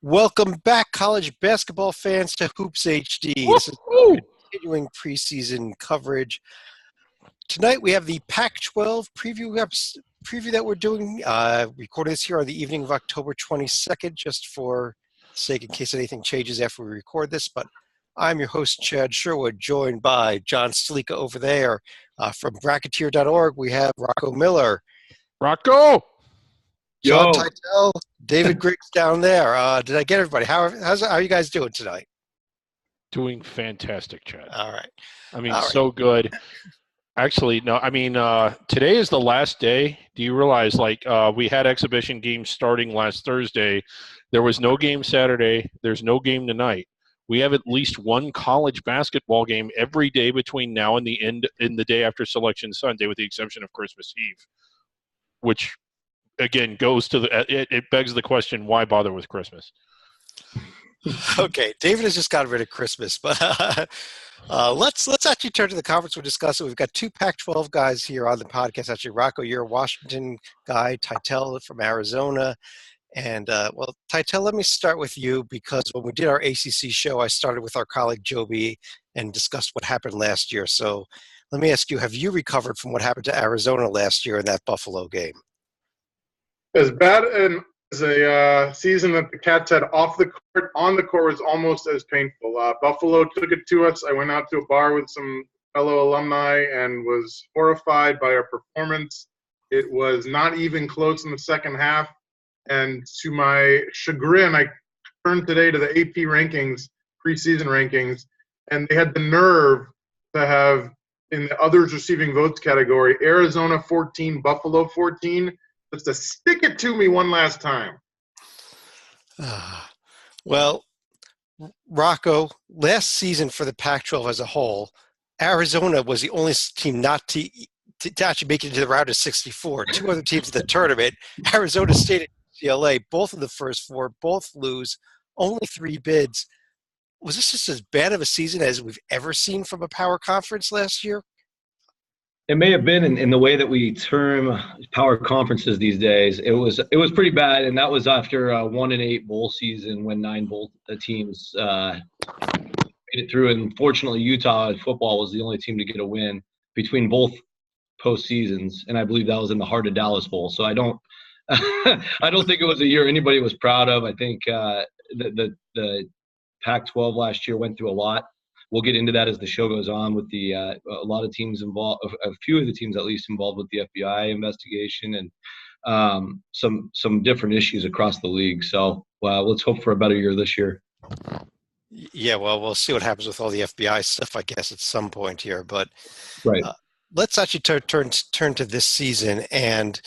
Welcome back, college basketball fans, to Hoops HD. This is Woo-hoo! continuing preseason coverage. Tonight we have the Pac-12 preview that we're doing. Recording this here on the evening of October 22nd, just for sake in case anything changes after we record this. But I'm your host, Chad Sherwood, joined by John Stalika over there. From Bracketeer.org, we have Rocco Miller. Rocco! John Yo. Titel, David Griggs down there. Did I get everybody? How are you guys doing tonight? Doing fantastic, Chad. All right. I mean, All right. so good. Actually, no, I mean, today is the last day. Do you realize, we had exhibition games starting last Thursday. There was no game Saturday. There's no game tonight. We have at least one college basketball game every day between now and the day after Selection Sunday, with the exception of Christmas Eve, which – again, it begs the question, why bother with Christmas? Okay, David has just gotten rid of Christmas, but let's actually turn to the conference we're discussing. We've got two Pac-12 guys here on the podcast. Actually, Rocco, you're a Washington guy. Titel from Arizona. And, Titel, let me start with you, because when we did our ACC show, I started with our colleague Joby and discussed what happened last year. So let me ask you, have you recovered from what happened to Arizona last year in that Buffalo game? As bad as a season that the Cats had off the court, on the court was almost as painful. Buffalo took it to us. I went out to a bar with some fellow alumni and was horrified by our performance. It was not even close in the second half. And to my chagrin, I turned today to the AP rankings, preseason rankings, and they had the nerve to have, in the others receiving votes category, Arizona 14, Buffalo 14. Just to stick it to me one last time. Well, Rocco, last season for the Pac-12 as a whole, Arizona was the only team not to actually make it into the round of 64. Two other teams in the tournament, Arizona State and UCLA, both in the first four, both lose, only 3 bids. Was this just as bad of a season as we've ever seen from a power conference last year? It may have been in the way that we term power conferences these days. It was pretty bad, and that was after a 1-8 bowl season when 9 bowl teams made it through. And fortunately, Utah football was the only team to get a win between both postseasons, and I believe that was in the Heart of Dallas Bowl. So I don't think it was a year anybody was proud of. I think the Pac-12 last year went through a lot. We'll get into that as the show goes on with a lot of teams involved, a few of the teams at least involved with the FBI investigation and some different issues across the league. So let's hope for a better year this year. Yeah, well, we'll see what happens with all the FBI stuff, I guess, at some point here. But right. Let's actually turn to this season. And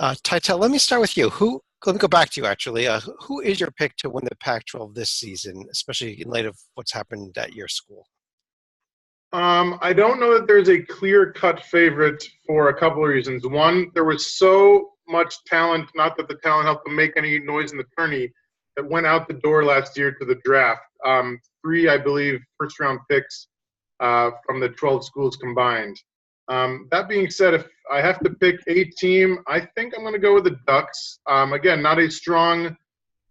Titel, let me start with you. Let me go back to you, actually. Who is your pick to win the Pac-12 this season, especially in light of what's happened at your school? I don't know that there's a clear-cut favorite for a couple of reasons. One, there was so much talent, not that the talent helped them make any noise in the tourney, that went out the door last year to the draft. 3, I believe, first-round picks from the 12 schools combined. That being said, if I have to pick a team, I think I'm going to go with the Ducks. Again, not a strong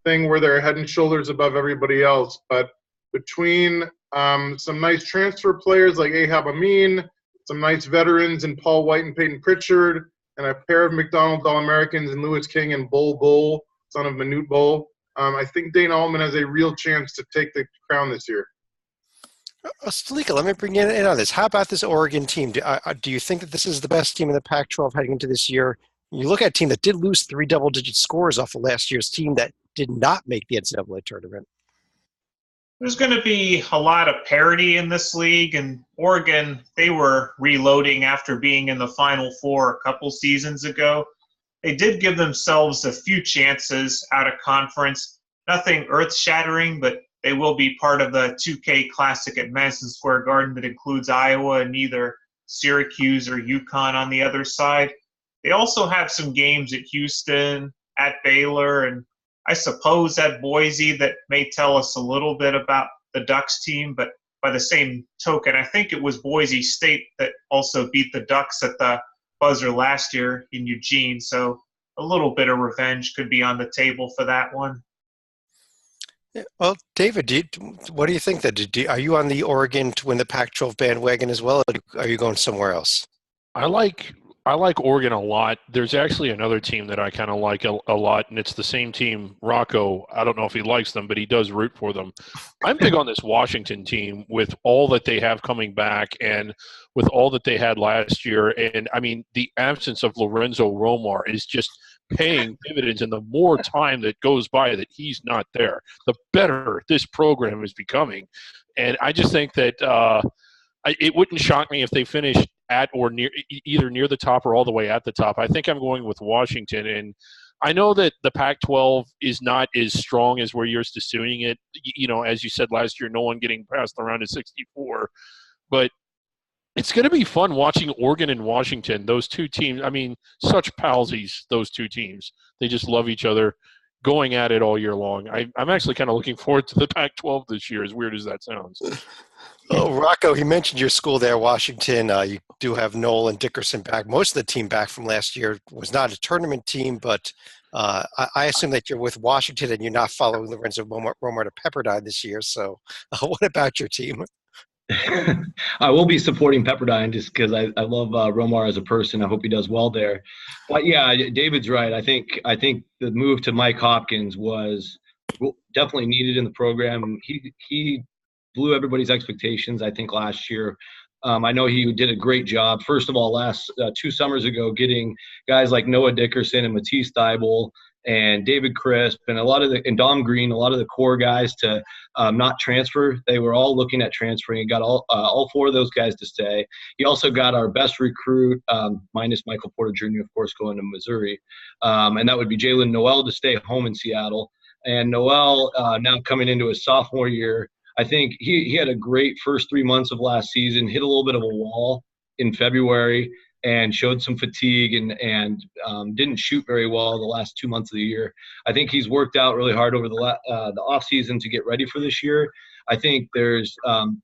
thing where they're head and shoulders above everybody else, but between some nice transfer players like Ahab Amin, some nice veterans in Paul White and Peyton Pritchard, and a pair of McDonald's All-Americans in Lewis King and Bull, son of Manute Bull, I think Dane Altman has a real chance to take the crown this year. Stalika, let me bring you in on this. How about this Oregon team? Do you think that this is the best team in the Pac-12 heading into this year? You look at a team that did lose 3 double-digit scores off of last year's team that did not make the NCAA tournament. There's going to be a lot of parity in this league, and Oregon, they were reloading after being in the Final Four a couple seasons ago. They did give themselves a few chances out of conference. Nothing earth-shattering, but they will be part of the 2K Classic at Madison Square Garden that includes Iowa and either Syracuse or UConn on the other side. They also have some games at Houston, at Baylor, and I suppose at Boise that may tell us a little bit about the Ducks team. But by the same token, I think it was Boise State that also beat the Ducks at the buzzer last year in Eugene. So a little bit of revenge could be on the table for that one. Yeah, well, David, what do you think? Are you on the Oregon to win the Pac-12 bandwagon as well, or are you going somewhere else? I like I like Oregon a lot. There's actually another team that I kind of like a lot, and it's the same team. Rocco, I don't know if he likes them, but he does root for them. I'm big on this Washington team with all that they have coming back and with all that they had last year. And I mean, the absence of Lorenzo Romar is just paying dividends, and the more time that goes by that he's not there, the better this program is becoming. And I just think that it wouldn't shock me if they finished at or near, either near the top or all the way at the top. I think I'm going with Washington, and I know that the Pac-12 is not as strong as we're used to seeing it. You know, as you said last year, no one getting past the round of 64, but it's going to be fun watching Oregon and Washington. Those two teams, I mean, such palsies. Those two teams, they just love each other, going at it all year long. I'm actually kind of looking forward to the Pac-12 this year, as weird as that sounds. Oh, Rocco, he mentioned your school there, Washington. You do have Noel and Dickerson back. Most of the team back from last year was not a tournament team, but I assume that you're with Washington and you're not following Lorenzo Romar to Pepperdine this year. So what about your team? I will be supporting Pepperdine just because I love Romar as a person. I hope he does well there. But yeah, David's right. I think the move to Mike Hopkins was definitely needed in the program. He blew everybody's expectations, I think, last year. I know he did a great job. First of all, last 2 summers ago, getting guys like Noah Dickerson and Matisse Thybulle and David Crisp and and Dom Green, a lot of the core guys to not transfer. They were all looking at transferring and got all 4 of those guys to stay. He also got our best recruit, minus Michael Porter Jr., of course, going to Missouri. And that would be Jalen Noel to stay home in Seattle. And Noel now coming into his sophomore year, I think he had a great first 3 months of last season, hit a little bit of a wall in February and showed some fatigue and didn't shoot very well the last 2 months of the year. I think he's worked out really hard over the offseason to get ready for this year. I think there's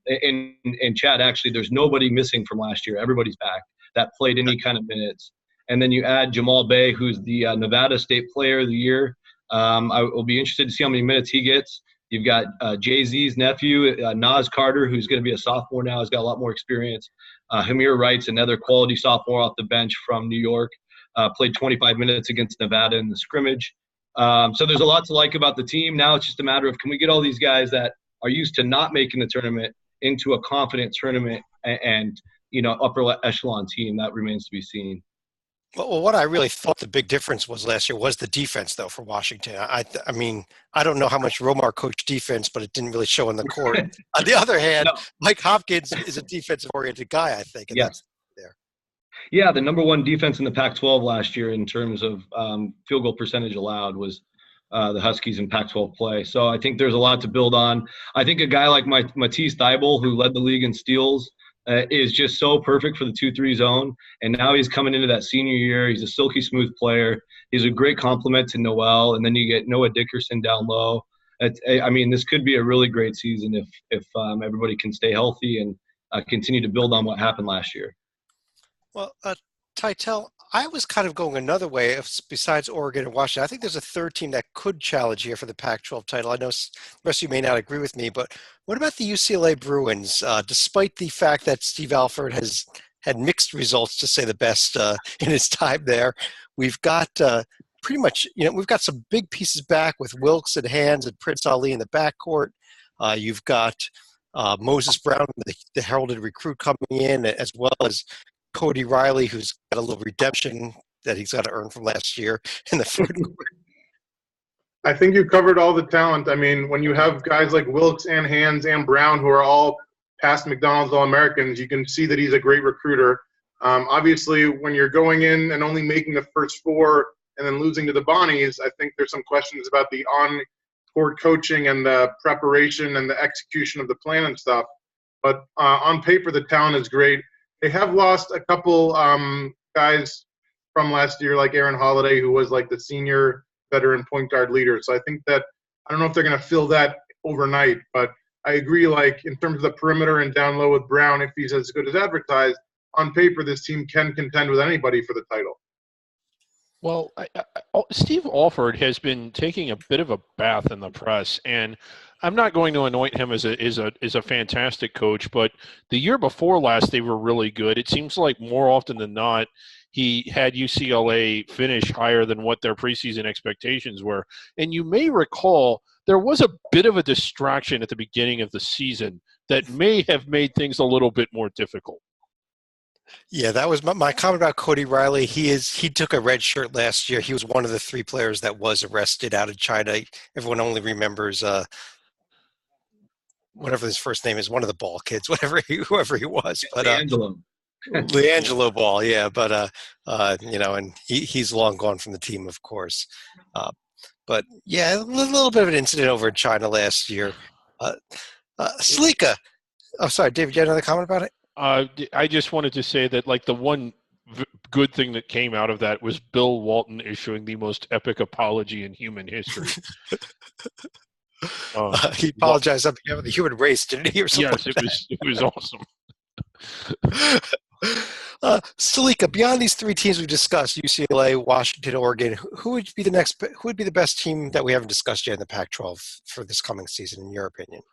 in Chad, actually, there's nobody missing from last year. Everybody's back that played any kind of minutes. And then you add Jamal Bay, who's the Nevada State Player of the Year. I will be interested to see how many minutes he gets. You've got Jay-Z's nephew, Nas Carter, who's going to be a sophomore now. He's got a lot more experience. Hamir Wright's another quality sophomore off the bench from New York. Played 25 minutes against Nevada in the scrimmage. So there's a lot to like about the team. Now it's just a matter of, can we get all these guys that are used to not making the tournament into a confident tournament and upper echelon team? That remains to be seen. Well, what I really thought the big difference was last year was the defense, though, for Washington. I mean, I don't know how much Romar coached defense, but it didn't really show in the court. On the other hand, no. Mike Hopkins is a defensive-oriented guy, I think. And yes. There. Yeah, the number 1 defense in the Pac-12 last year in terms of field goal percentage allowed was the Huskies in Pac-12 play. So I think there's a lot to build on. I think a guy like Matisse Thybulle, who led the league in steals, is just so perfect for the 2-3 zone. And now he's coming into that senior year. He's a silky smooth player. He's a great compliment to Noel. And then you get Noah Dickerson down low. I mean, this could be a really great season if everybody can stay healthy and continue to build on what happened last year. Well, Titel, I was kind of going another way. Besides Oregon and Washington, I think there's a third team that could challenge here for the Pac-12 title. I know the rest of you may not agree with me, but what about the UCLA Bruins? Despite the fact that Steve Alford has had mixed results, to say the best, in his time there, we've got pretty much, we've got some big pieces back with Wilkes and Hands and Prince Ali in the backcourt. You've got Moses Brown, the heralded recruit, coming in, as well as Cody Riley, who's got a little redemption that he's got to earn from last year in the food court. I think you covered all the talent. I mean, when you have guys like Wilkes and Hands and Brown, who are all past McDonald's All-Americans, you can see that he's a great recruiter. Obviously, when you're going in and only making the first 4 and then losing to the Bonnies, I think there's some questions about the on-court coaching and the preparation and the execution of the plan and stuff. But on paper, the talent is great. They have lost a couple guys from last year, like Aaron Holiday, who was like the senior veteran point guard leader. So I think that I don't know if they're going to fill that overnight, but I agree, like in terms of the perimeter and down low with Brown, if he's as good as advertised, on paper this team can contend with anybody for the title. Well, Steve Alford has been taking a bit of a bath in the press, and I'm not going to anoint him as a fantastic coach, but the year before last they were really good. It seems like more often than not he had UCLA finish higher than what their preseason expectations were. And you may recall there was a bit of a distraction at the beginning of the season that may have made things a little bit more difficult. Yeah, that was my comment about Cody Riley. He took a red shirt last year. He was one of the 3 players that was arrested out of China. Everyone only remembers whatever his first name is, one of the Ball kids, whoever he was. But Angelo. LiAngelo Ball, yeah. But and he's long gone from the team, of course. But yeah, a little bit of an incident over in China last year. Salika. Oh, sorry, David. You had another comment about it? I just wanted to say that, like, the one good thing that came out of that was Bill Walton issuing the most epic apology in human history. He apologized on behalf of the human race, didn't he? Or something yes, it was awesome. Salika, beyond these 3 teams we discussed, UCLA, Washington, Oregon, who would be the best team that we haven't discussed yet in the Pac-12 for this coming season, in your opinion?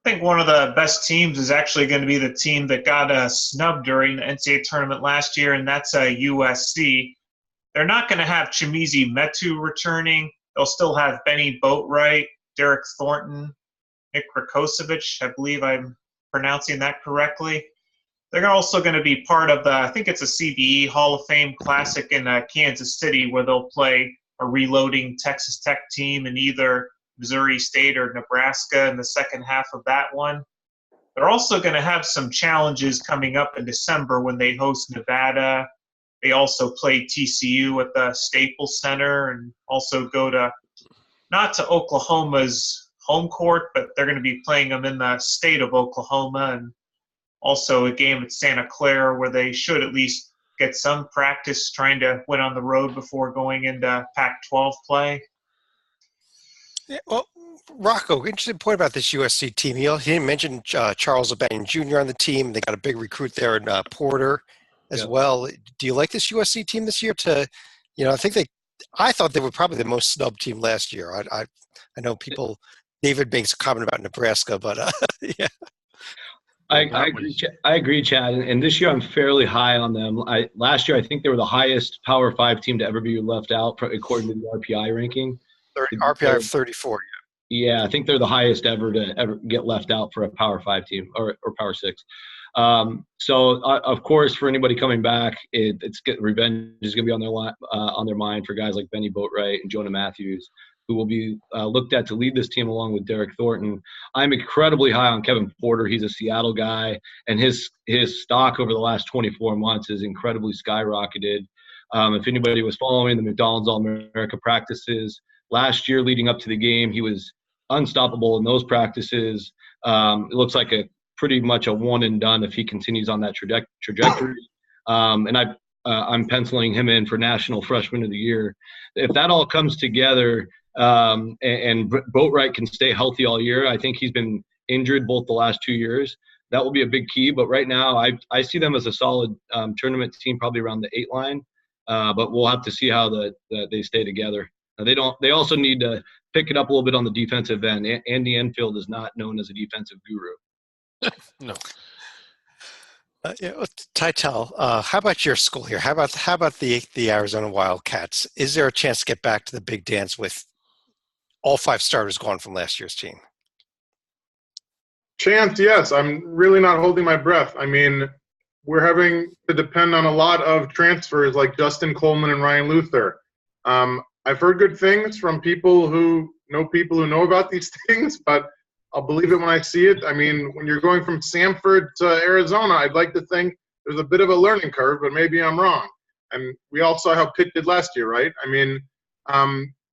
I think one of the best teams is actually going to be the team that got snubbed during the NCAA tournament last year, and that's USC. They're not going to have Chimezie Metu returning. They'll still have Benny Boatwright, Derek Thornton, Nick Rakocevic. I believe I'm pronouncing that correctly. They're also going to be part of I think it's a CBE Hall of Fame Classic in Kansas City, where they'll play a reloading Texas Tech team in either Missouri State or Nebraska in the second half of that one. They're also going to have some challenges coming up in December when they host Nevada. They also play TCU at the Staples Center and also go not to Oklahoma's home court, but they're going to be playing them in the state of Oklahoma, and also a game at Santa Clara where they should at least get some practice trying to win on the road before going into Pac-12 play. Yeah, well, Rocco, interesting point about this USC team. He didn't mention Charles O'Banion Jr. on the team. They got a big recruit there in Porter as well. Do you like this USC team this year? I thought they were probably the most snubbed team last year. I know people. David makes a comment about Nebraska, but yeah. I agree, Chad. And this year I'm fairly high on them. Last year I think they were the highest Power 5 team to ever be left out according to the RPI ranking. RPI of 34. Yeah, I think they're the highest ever to ever get left out for a Power 5 team or Power 6. So of course, for anybody coming back, revenge is going to be on their mind for guys like Benny Boatwright and Jonah Matthews, who will be looked at to lead this team along with Derek Thornton. I'm incredibly high on Kevin Porter. He's a Seattle guy, and his stock over the last 24 months has incredibly skyrocketed. If anybody was following the McDonald's All-America practices last year leading up to the game, he was unstoppable in those practices. It looks like pretty much a one and done if he continues on that trajectory. And I'm penciling him in for National Freshman of the Year. If that all comes together and Boatwright can stay healthy all year, I think he's been injured both the last 2 years. That will be a big key. But right now, I see them as a solid tournament team, probably around the 8 line. But we'll have to see how they stay together. They also need to pick it up a little bit on the defensive end. Andy Enfield is not known as a defensive guru. No. Titel, how about your school here? How about the Arizona Wildcats? Is there a chance to get back to the big dance with all 5 starters gone from last year's team? Chance, yes. I'm really not holding my breath. I mean, we're having to depend on a lot of transfers like Justin Coleman and Ryan Luther. I've heard good things from people who know about these things, but I'll believe it when I see it. I mean, when you're going from Samford to Arizona, I'd like to think there's a bit of a learning curve, but maybe I'm wrong. And we all saw how Pitt did last year, right? I mean,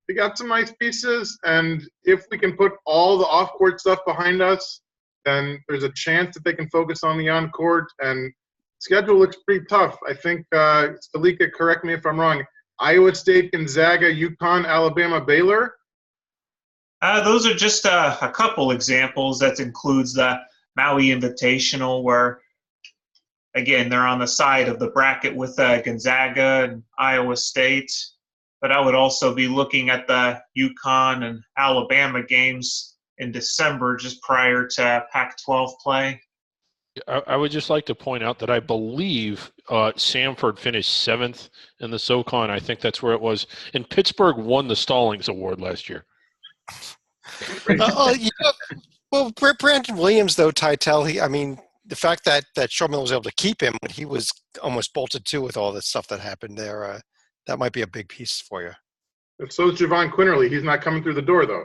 we got some nice pieces, and if we can put all the off-court stuff behind us, then there's a chance that they can focus on the on-court, and schedule looks pretty tough. I think, Salika, correct me if I'm wrong, Iowa State, Gonzaga, UConn, Alabama, Baylor? Those are just a couple examples. That includes the Maui Invitational, where, again, they're on the side of the bracket with Gonzaga and Iowa State. but I would also be looking at the UConn and Alabama games in December, just prior to Pac-12 play. I would just like to point out that I believe Samford finished 7th in the SoCon. I think that's where it was. And Pittsburgh won the Stallings Award last year. Well, Brandon Williams, though, Titel, the fact that Sherman was able to keep him when he was almost bolted too with all the stuff that happened there, that might be a big piece for you. And so is Javon Quinterly. He's not coming through the door, though.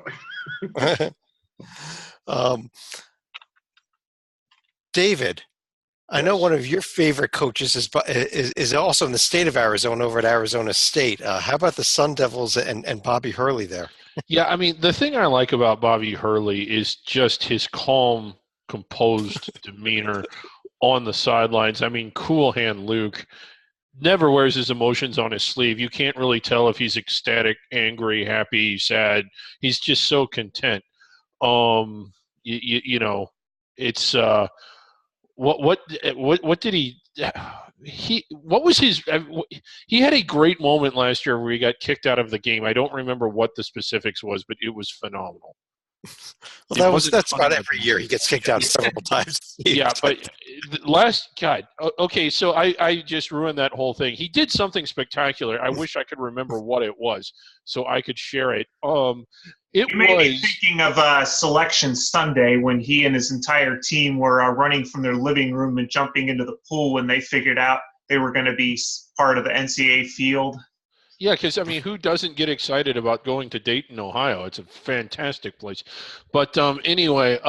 David, I know one of your favorite coaches is also in the state of Arizona over at Arizona State. How about the Sun Devils and Bobby Hurley there? Yeah, the thing I like about Bobby Hurley is just his calm, composed demeanor on the sidelines. Cool hand Luke never wears his emotions on his sleeve. You can't really tell if he's ecstatic, angry, happy, sad. He's just so content. It's what did he what was his he had a great moment last year where he got kicked out of the game. I don't remember what the specifics was, but it was phenomenal. Well, that's about every year he gets kicked out several times. Yeah, but okay, so I just ruined that whole thing. He did something spectacular. I wish I could remember what it was so I could share it. You may be thinking of Selection Sunday when he and his entire team were running from their living room and jumping into the pool when they figured out they were going to be part of the NCAA field. Yeah, because, who doesn't get excited about going to Dayton, Ohio? It's a fantastic place. But anyway,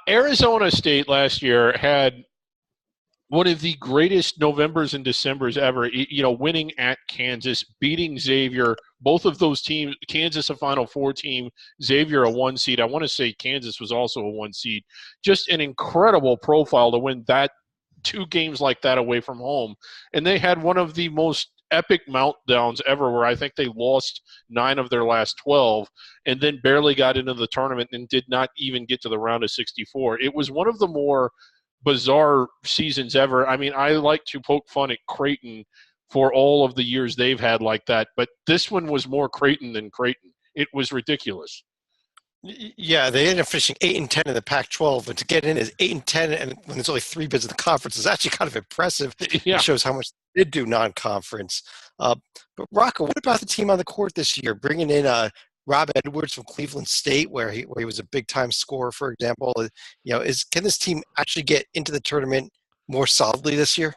Arizona State last year had one of the greatest Novembers and Decembers ever, winning at Kansas, beating Xavier. Both of those teams, Kansas a Final Four team, Xavier a 1 seed. I want to say Kansas was also a 1 seed. Just an incredible profile to win that 2 games like that away from home. And they had one of the most epic meltdowns ever where I think they lost 9 of their last 12 and then barely got into the tournament and did not even get to the round of 64. It was one of the more bizarre seasons ever. I like to poke fun at Creighton for all of the years they've had like that, but this one was more Creighton than Creighton. It was ridiculous. Yeah, they ended up finishing 8-10 in the Pac-12, but to get in as 8-10 and when there's only 3 bids in the conference is actually kind of impressive. Yeah. It shows how much they did do non-conference. But Rocco, what about the team on the court this year? Bringing in Rob Edwards from Cleveland State, where he was a big-time scorer, for example. Can this team actually get into the tournament more solidly this year?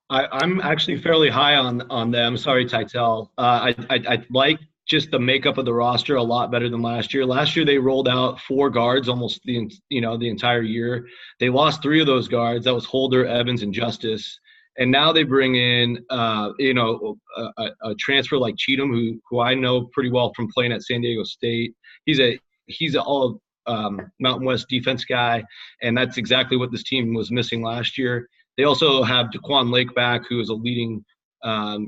I'm actually fairly high on them. Sorry, Titel. I like just the makeup of the roster a lot better than last year. Last year they rolled out 4 guards almost the entire year. They lost 3 of those guards. That was Holder, Evans, and Justice. And now they bring in a transfer like Cheatham, who I know pretty well from playing at San Diego State. He's an all Mountain West defense guy, and that's exactly what this team was missing last year. They also have Daquan Lake back, who is a leading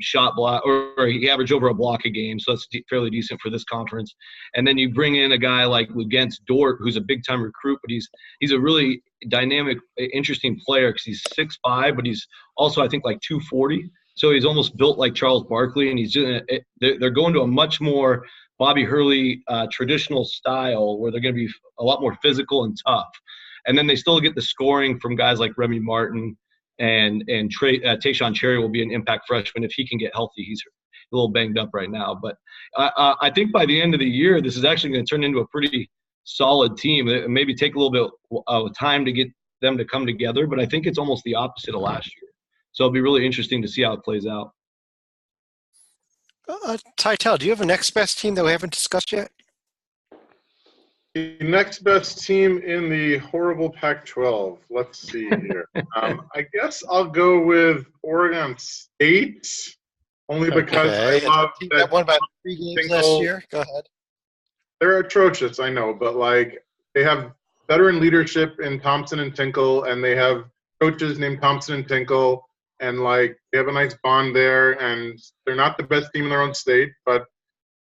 shot block, or he averaged over a block a game, so that's fairly decent for this conference. And then you bring in a guy like Luguentz Dort, who's a big-time recruit, but he's a really dynamic, interesting player because he's 6'5", but he's also, I think, like 240. So he's almost built like Charles Barkley, and they're going to a much more Bobby Hurley traditional style where they're going to be a lot more physical and tough. And then they still get the scoring from guys like Remy Martin, and Tayshaun Cherry will be an impact freshman if he can get healthy. He's a little banged up right now, but I think by the end of the year, this is actually going to turn into a pretty solid team. It maybe take a little bit of time to get them to come together, but I think it's almost the opposite of last year. So it'll be really interesting to see how it plays out. Titel, do you have a next best team that we haven't discussed yet? The next best team in the horrible Pac-12. Let's see here. I guess I'll go with Oregon State, only because I love that won about 3 games last year. Go ahead. They're atrocious, I know, but they have veteran leadership in Thompson and Tinkle, and they have coaches named Thompson and Tinkle, and they have a nice bond there. And they're not the best team in their own state, but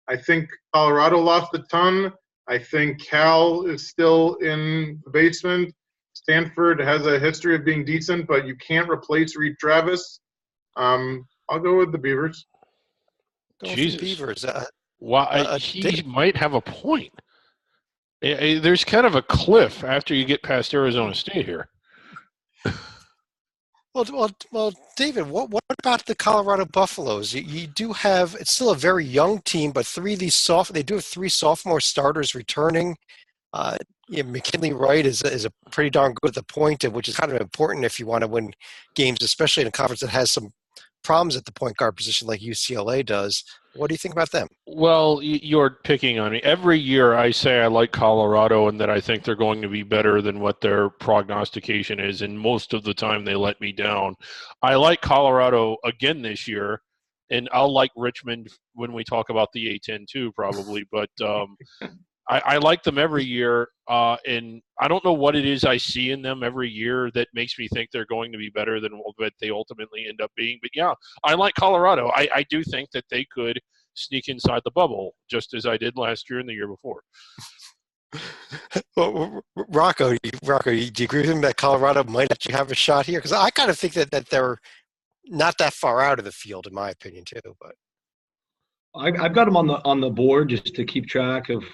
I think Colorado lost a ton. I think Cal is still in the basement. Stanford has a history of being decent, but you can't replace Reed Travis. I'll go with the Beavers. Going Jesus. for the Beavers. He might have a point. There's kind of a cliff after you get past Arizona State here. Well, David, what about the Colorado Buffaloes? You do have, it's still a very young team, but they do have three sophomore starters returning. McKinley Wright is a pretty darn good at the point, which is kind of important if you want to win games, especially in a conference that has some problems at the point guard position like UCLA does. What do you think about them? Well, you're picking on me. Every year I say I like Colorado and that I think they're going to be better than what their prognostication is, and most of the time they let me down. I like Colorado again this year, and I'll like Richmond when we talk about the A-10 too, probably. But I like them every year, and I don't know what it is I see in them every year that makes me think they're going to be better than what they ultimately end up being. But yeah, I like Colorado. I do think that they could sneak inside the bubble, just as I did last year and the year before. Well, Rocco, do you agree with him that Colorado might actually have a shot here? Because I kind of think that they're not that far out of the field, in my opinion, too. But I've got them on the board just to keep track of.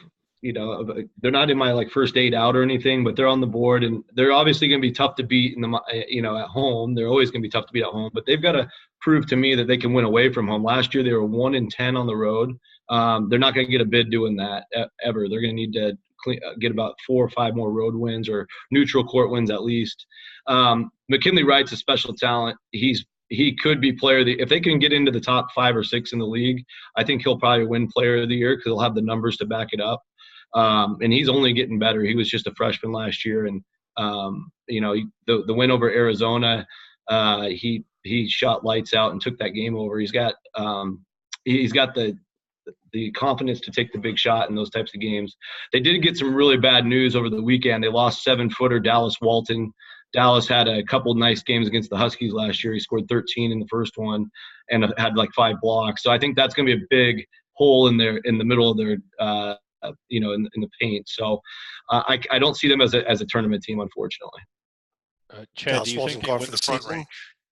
They're not in my first 8 out or anything, but they're on the board, and they're obviously going to be tough to beat at home. They're always going to be tough to beat at home, but they've got to prove to me that they can win away from home. Last year they were 1-10 on the road. They're not going to get a bid doing that ever. They're going to need to get about 4 or 5 more road wins or neutral court wins at least. McKinley Wright's a special talent. He could be player of the – if they can get into the top 5 or 6 in the league, I think he'll probably win player of the year because he'll have the numbers to back it up. And he's only getting better. He was just a freshman last year, and the win over Arizona, he shot lights out and took that game over. He's got the confidence to take the big shot in those types of games. They did get some really bad news over the weekend. They lost 7-footer Dallas Walton. Dallas had a couple nice games against the Huskies last year. He scored 13 in the first one and had 5 blocks. So I think that's going to be a big hole in the middle of their in the paint. So I don't see them as a tournament team, unfortunately. Chad, do you think they win the front range?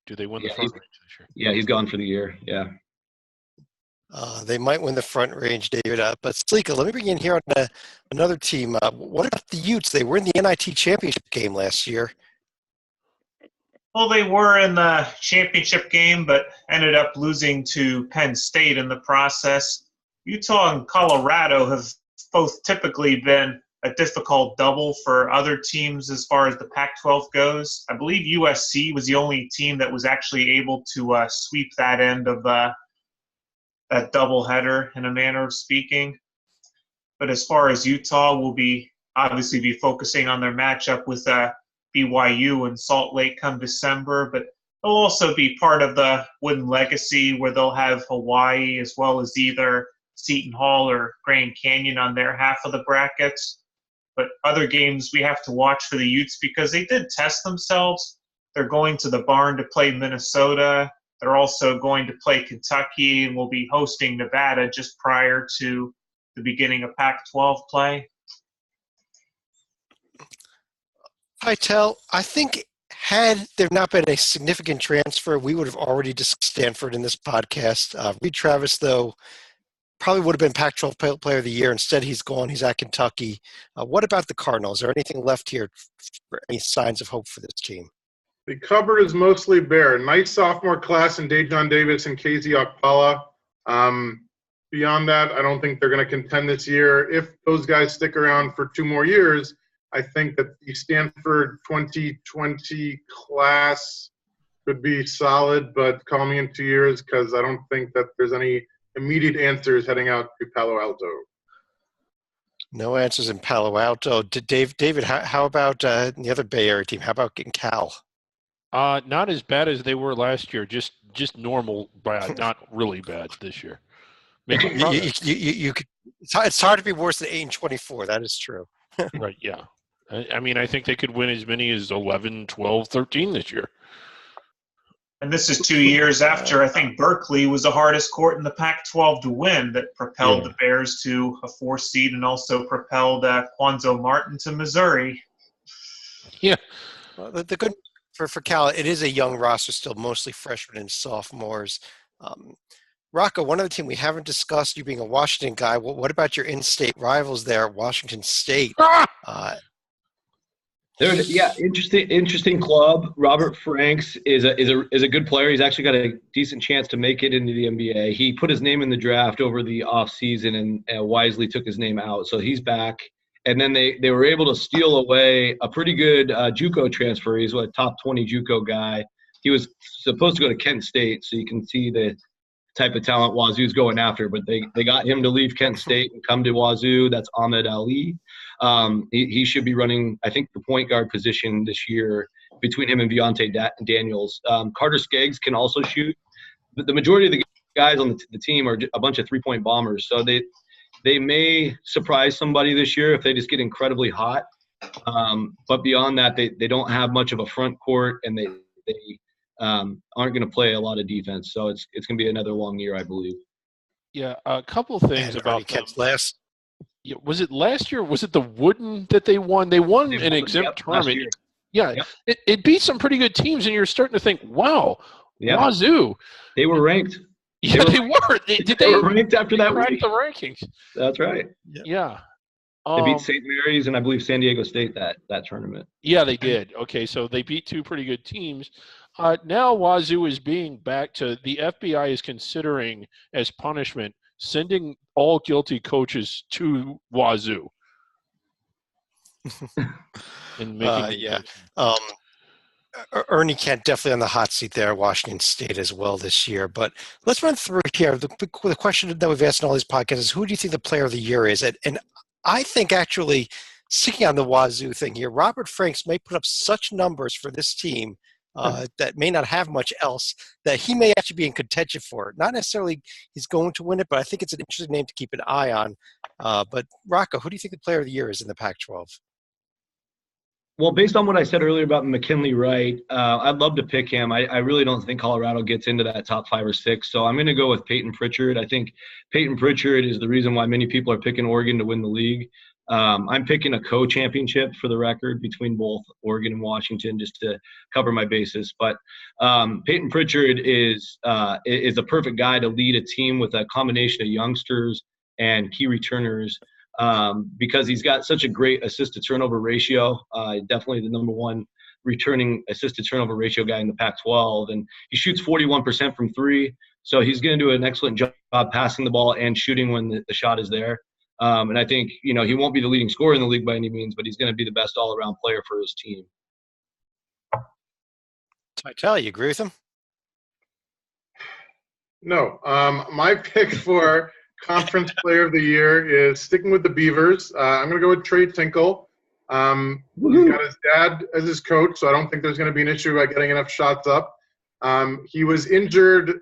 Do they win the front range this year? Yeah, he's gone for the year. Yeah. They might win the front range, David. But Slika, let me bring you in here on another team. What about the Utes? They were in the NIT championship game last year. Well, they were in the championship game, but ended up losing to Penn State in the process. Utah and Colorado have both typically been a difficult double for other teams as far as the Pac-12 goes. I believe USC was the only team that was actually able to sweep that end of that doubleheader, in a manner of speaking. But as far as Utah, we'll obviously be focusing on their matchup with BYU and Salt Lake come December, but they'll also be part of the Wooden Legacy, where they'll have Hawaii as well as either Seton Hall or Grand Canyon on their half of the brackets. But other games we have to watch for the Utes because they did test themselves. They're going to the Barn to play Minnesota. They're also going to play Kentucky, and will be hosting Nevada just prior to the beginning of Pac-12 play. Tell, I think had there not been a significant transfer, we would have already discussed Stanford in this podcast. Reed Travis, though, probably would have been Pac-12 Player of the Year. Instead, he's gone. He's at Kentucky. What about the Cardinals? Is there anything left here for any signs of hope for this team? The cupboard is mostly bare. Nice sophomore class in Dejon Davis and KZ Okpala. Beyond that, I don't think they're going to contend this year. If those guys stick around for 2 more years, I think that the Stanford 2020 class could be solid, but call me in 2 years because I don't think that there's any immediate answers heading out to Palo Alto. No answers in Palo Alto. David, how about the other Bay Area team? How about getting Cal? Not as bad as they were last year. Just normal bad, not really bad this year. You could. It's hard to be worse than 8-24. That is true. Right. Yeah. I mean, I think they could win as many as 11, 12, 13 this year. And this is 2 years after I think Berkeley was the hardest court in the Pac-12 to win, that propelled the Bears to a 4 seed and also propelled Quanzo Martin to Missouri. Yeah. Well, the good for Cal, it is a young roster still, mostly freshmen and sophomores. Rocco, one other team we haven't discussed, you being a Washington guy, what about your in-state rivals there, Washington State? Interesting club. Robert Franks is a good player. He's actually got a decent chance to make it into the NBA. He put his name in the draft over the offseason and wisely took his name out, so he's back. And then they were able to steal away a pretty good JUCO transfer. He's a top 20 JUCO guy. He was supposed to go to Kent State, so you can see the type of talent Wazoo's going after. But they got him to leave Kent State and come to Wazoo. That's Ahmed Ali. He should be running, I think, the point guard position this year between him and Deontay Daniels. Carter Skeggs can also shoot. But the majority of the guys on the team are a bunch of three-point bombers. So they may surprise somebody this year if they just get incredibly hot. But beyond that, they don't have much of a front court, and they aren't going to play a lot of defense. So it's going to be another long year, I believe. Yeah, a couple things about them. Last. Yeah, was it last year? Was it the Wooden that they won? They won an exempt tournament. Yeah, yep. It beat some pretty good teams, and you're starting to think, wow, Wazoo. They were ranked. Yeah, they were. They were ranked after that week. The rankings. That's right. Yeah. They beat St. Mary's and I believe San Diego State that tournament. Yeah, they did. Okay, so they beat two pretty good teams. Now Wazoo is being back to – the FBI is considering as punishment sending all guilty coaches to Wazoo. And making Ernie Kent definitely on the hot seat there at Washington State as well this year. But let's run through here. The question that we've asked in all these podcasts is, who do you think the player of the year is? And I think actually, sticking on the Wazoo thing here, Robert Franks may put up such numbers for this team that may not have much else, that he may actually be in contention for it. Not necessarily he's going to win it, but I think it's an interesting name to keep an eye on. But Rocco, who do you think the player of the year is in the Pac-12? Well, based on what I said earlier about McKinley Wright, I'd love to pick him. I really don't think Colorado gets into that top 5 or 6, so I'm going to go with Peyton Pritchard. I think Peyton Pritchard is the reason why many people are picking Oregon to win the league. I'm picking a co-championship for the record between both Oregon and Washington just to cover my bases. But Peyton Pritchard is a perfect guy to lead a team with a combination of youngsters and key returners. Because he's got such a great assist-to-turnover ratio, definitely the number one returning assist-to-turnover ratio guy in the Pac-12, and he shoots 41% from 3, so he's going to do an excellent job passing the ball and shooting when the shot is there. And I think, he won't be the leading scorer in the league by any means, but he's going to be the best all-around player for his team. Tytel, you agree with him? No. My pick for Conference Player of the Year is sticking with the Beavers. I'm going to go with Trey Tinkle. He's got his dad as his coach, so I don't think there's going to be an issue about getting enough shots up. He was injured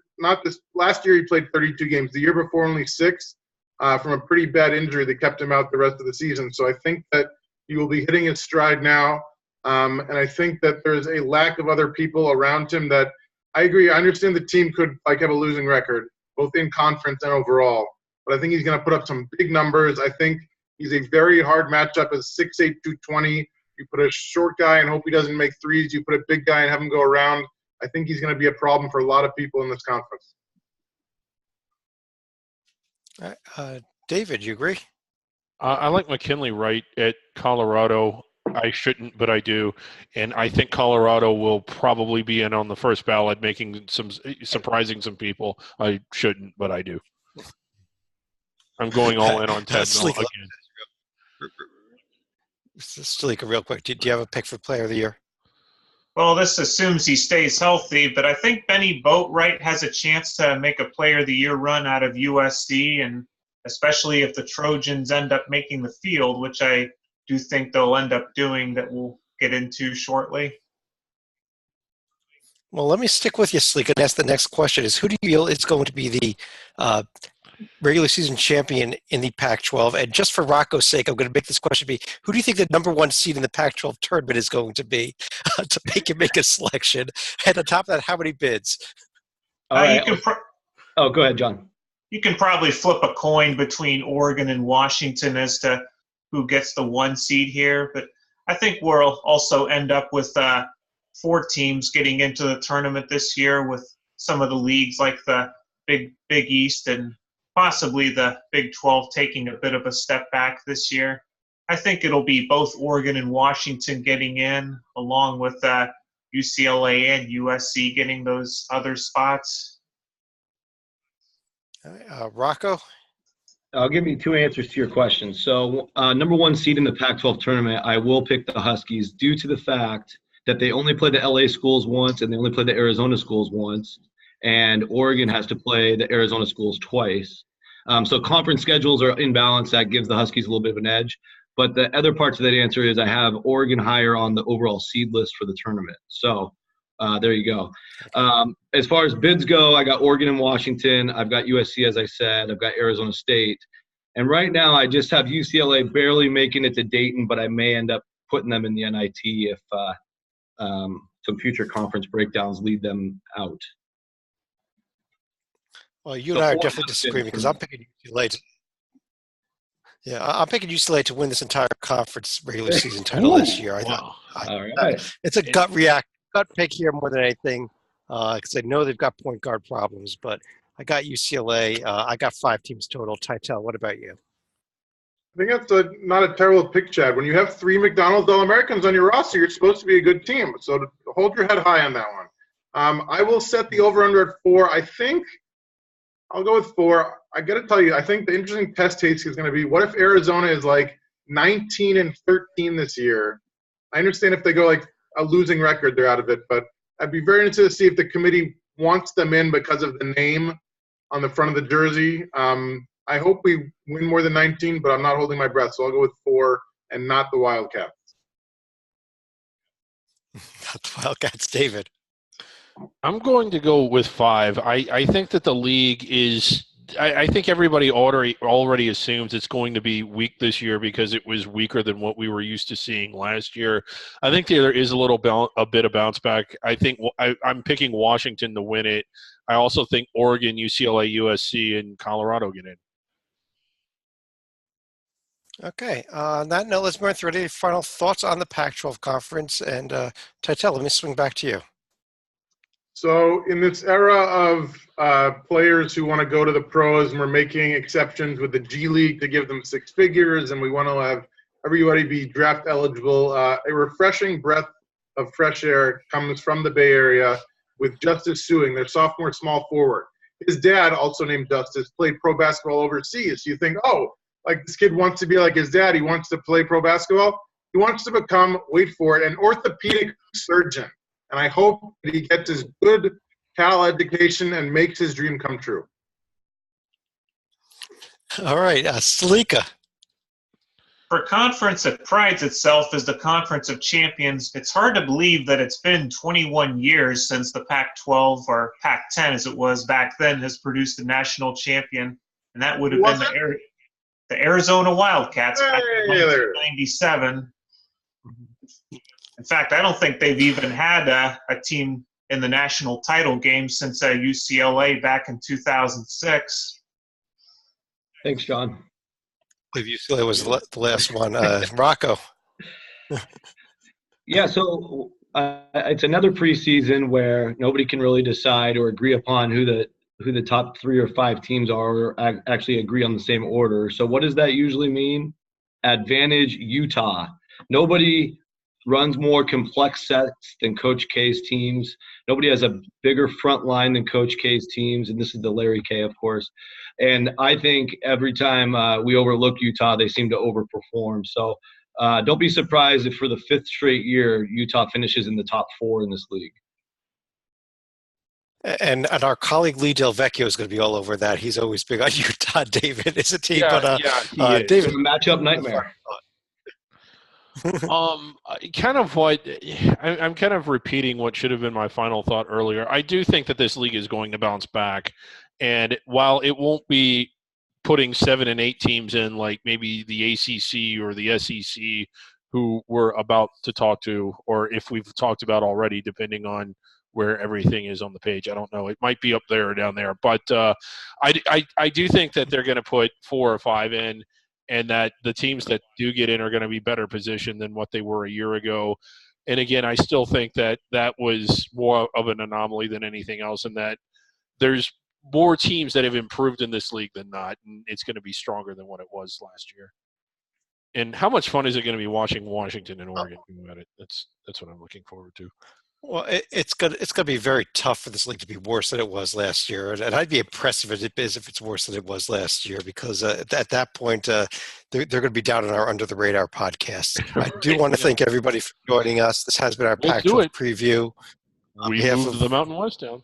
last year. He played 32 games. The year before, only 6 from a pretty bad injury that kept him out the rest of the season. So I think that he will be hitting his stride now. And I think that there's a lack of other people around him that I agree. I understand the team could have a losing record, both in conference and overall. But I think he's going to put up some big numbers. I think he's a very hard matchup as 6'8", 220. You put a short guy and hope he doesn't make threes. You put a big guy and have him go around. I think he's going to be a problem for a lot of people in this conference. David, you agree? I like McKinley Wright at Colorado. I shouldn't, but I do. And I think Colorado will probably be in on the first ballot, surprising some people. I shouldn't, but I do. I'm going all in on Ted Mill again. Stalika, real quick, do you have a pick for Player of the Year? Well, this assumes he stays healthy, but I think Benny Boatwright has a chance to make a Player of the Year run out of USC, and especially if the Trojans end up making the field, which I do think they'll end up doing, that we'll get into shortly. Well, let me stick with you, Sleek, and ask the next question is, who do you feel is going to be the regular season champion in the Pac-12? And just for Rocco's sake, I'm going to make this question be, who do you think the number 1 seed in the Pac-12 tournament is going to be to make a selection? And on top of that, how many bids? All right. Go ahead, John. You can probably flip a coin between Oregon and Washington as to who gets the 1 seed here. But I think we'll also end up with 4 teams getting into the tournament this year, with some of the leagues like the Big East and possibly the Big 12 taking a bit of a step back this year. I think it'll be both Oregon and Washington getting in, along with UCLA and USC getting those other spots. Rocco? I'll give you two answers to your question. So, number one seed in the Pac-12 tournament, I will pick the Huskies due to the fact that they only play the LA schools once and they only play the Arizona schools once, and Oregon has to play the Arizona schools twice. So conference schedules are in balance. That gives the Huskies a little bit of an edge. But the other parts of that answer is I have Oregon higher on the overall seed list for the tournament. So there you go. As far as bids go, I got Oregon and Washington. I've got USC, as I said. I've got Arizona State. And right now I just have UCLA barely making it to Dayton, but I may end up putting them in the NIT if some future conference breakdowns lead them out. Well, you and I are definitely disagreeing because I'm picking UCLA. I'm picking UCLA to win this entire conference regular season title this year. All right. It's a gut pick here more than anything because I know they've got point guard problems, but I got UCLA. I got 5 teams total. Tytel, what about you? I think that's not a terrible pick, Chad. When you have 3 McDonald's All-Americans on your roster, you're supposed to be a good team. So hold your head high on that one. I will set the over-under at 4. I think I'll go with 4. I got to tell you, I think the interesting test case is going to be, what if Arizona is like 19-13 this year? I understand if they go like a losing record, they're out of it. But I'd be very interested to see if the committee wants them in because of the name on the front of the jersey. I hope we win more than 19, but I'm not holding my breath. So I'll go with 4 and not the Wildcats. Not the Wildcats, David. I'm going to go with 5. I think that the league is I think everybody already assumes it's going to be weak this year because it was weaker than what we were used to seeing last year. I think there is a bit of bounce back. I think I'm picking Washington to win it. I also think Oregon, UCLA, USC, and Colorado get in. Okay. On that note, let's move through any final thoughts on the Pac-12 conference. And Tytel, let me swing back to you. So in this era of players who want to go to the pros, and we're making exceptions with the G League to give them 6 figures, and we want to have everybody be draft eligible, a refreshing breath of fresh air comes from the Bay Area with Justice Sueing, their sophomore small forward. His dad, also named Justice, played pro basketball overseas. You think, oh, like this kid wants to be like his dad. He wants to play pro basketball. He wants to become, wait for it, an orthopedic surgeon. And I hope that he gets his good Cal education and makes his dream come true. All right, Salika. For a conference that prides itself as the Conference of Champions, it's hard to believe that it's been 21 years since the Pac-12, or Pac-10 as it was back then, has produced a national champion. And that would have been the Arizona Wildcats back in 1997. In fact, I don't think they've even had a team in the national title game since UCLA back in 2006. Thanks, John. I believe UCLA was the last one. Rocco. Yeah, so it's another preseason where nobody can really decide or agree upon who the top 3 or 5 teams are, or actually agree on the same order. So what does that usually mean? Advantage Utah. Nobody runs more complex sets than Coach K's teams. Nobody has a bigger front line than Coach K's teams, and this is the Larry K, of course. And I think every time we overlook Utah, they seem to overperform. So don't be surprised if for the 5th straight year, Utah finishes in the top 4 in this league. And our colleague Lee Del Vecchio is going to be all over that. He's always big on Utah. David is a team, David, it's a matchup nightmare. Kind of what I'm kind of repeating what should have been my final thought earlier. I do think that this league is going to bounce back, and while it won't be putting 7 and 8 teams in like maybe the ACC or the SEC, who we're about to talk to, or if we've talked about already, depending on where everything is on the page. I don't know. It might be up there or down there, but I do think that they're going to put 4 or 5 in, and that the teams that do get in are going to be better positioned than what they were a year ago. And again, I still think that that was more of an anomaly than anything else, and that there's more teams that have improved in this league than not, and it's going to be stronger than what it was last year. And how much fun is it going to be watching Washington and Oregon do at it? That's what I'm looking forward to. Well, it's gonna be very tough for this league to be worse than it was last year, and I'd be impressed if it is if it's worse than it was last year, because at that point they're going to be down on our Under the Radar podcast. I do want to thank everybody for joining us. This has been our Pac-12 preview. We moved the Mountain West down.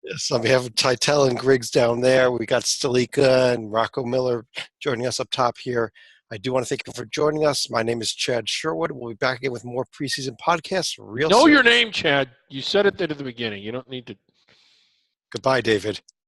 Yes, on behalf of Titel and Griggs down there, we got Stalika and Rocco Miller joining us up top here. I do want to thank you for joining us. My name is Chad Sherwood. We'll be back again with more preseason podcasts real soon. Know your name, Chad. You said it at the beginning. You don't need to. Goodbye, David.